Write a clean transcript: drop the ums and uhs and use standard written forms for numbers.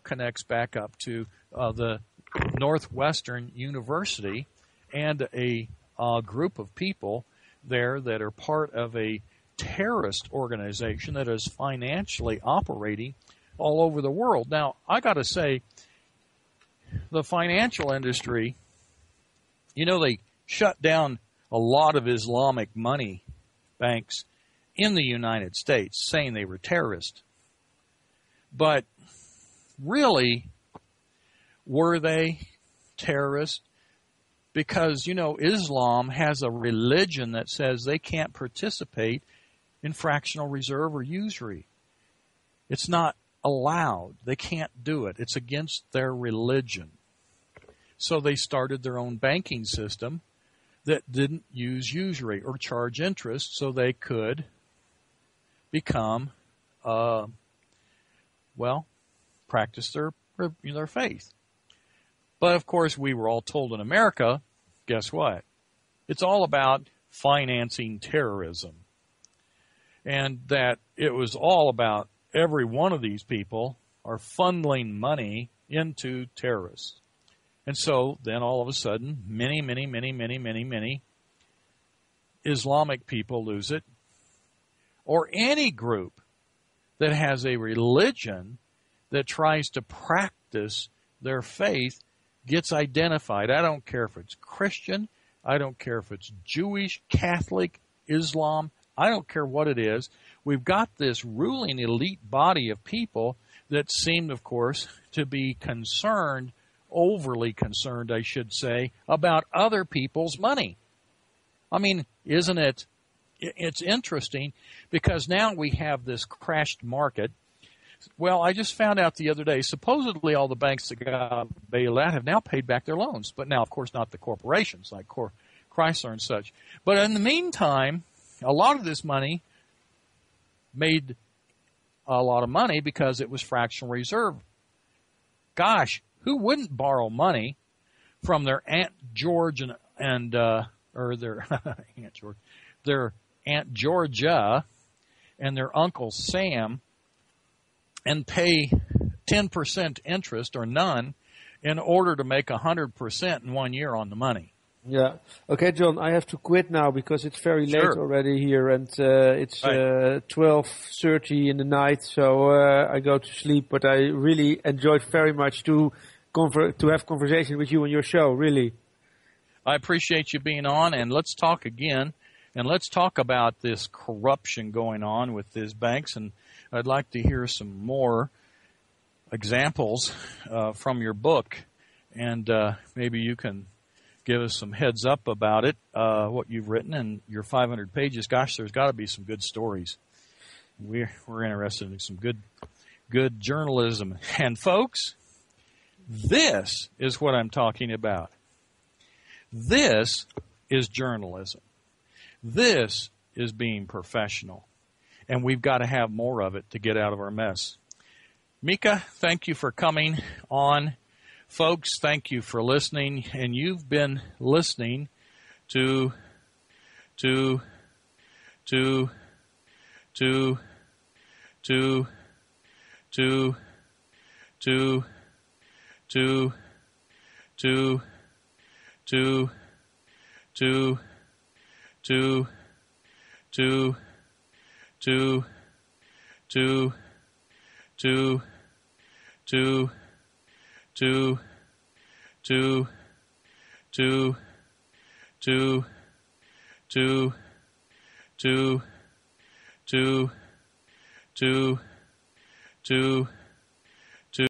connects back up to the Northwestern University and a group of people there that are part of a terrorist organization that is financially operating all over the world. Now, I got to say, the financial industry, they shut down a lot of Islamic money banks in the United States, saying they were terrorists. But really, were they terrorists? Because, Islam has a religion that says they can't participate in fractional reserve or usury. It's not allowed. They can't do it. It's against their religion. So they started their own banking system that didn't use usury or charge interest so they could become, practice their faith. But, of course, we were all told in America, guess what? It's all about financing terrorism. And that it was all about every one of these people are funneling money into terrorists. And so then all of a sudden, many Islamic people lose it. Or any group that has a religion that tries to practice their faith gets identified. I don't care if it's Christian. I don't care if it's Jewish, Catholic, Islam. I don't care what it is. We've got this ruling elite body of people that seem, of course, to be concerned, overly concerned, I should say, about other people's money. I mean, isn't it? It's interesting because now we have this crashed market. Well, I just found out the other day, supposedly all the banks that got bailed out have now paid back their loans. But now, of course, not the corporations like Chrysler and such. But in the meantime, a lot of this money made a lot of money because it was fractional reserve. Gosh, who wouldn't borrow money from their Aunt George or their Aunt George, their Aunt Georgia and their Uncle Sam and pay 10% interest or none in order to make 100% in 1 year on the money? Yeah. Okay, John, I have to quit now because it's very late already here, and it's 12:30 in the night, so I go to sleep. But I really enjoyed very much to have conversation with you on your show, really. I appreciate you being on, and let's talk again, and let's talk about this corruption going on with these banks, and I'd like to hear some more examples from your book, and maybe you can give us some heads up about it, what you've written in your 500 pages. Gosh, there's got to be some good stories. We're interested in some good journalism. And folks, this is what I'm talking about. This is journalism. This is being professional. And we've got to have more of it to get out of our mess. Mika, thank you for coming on. Folks, thank you for listening, and you've been listening to to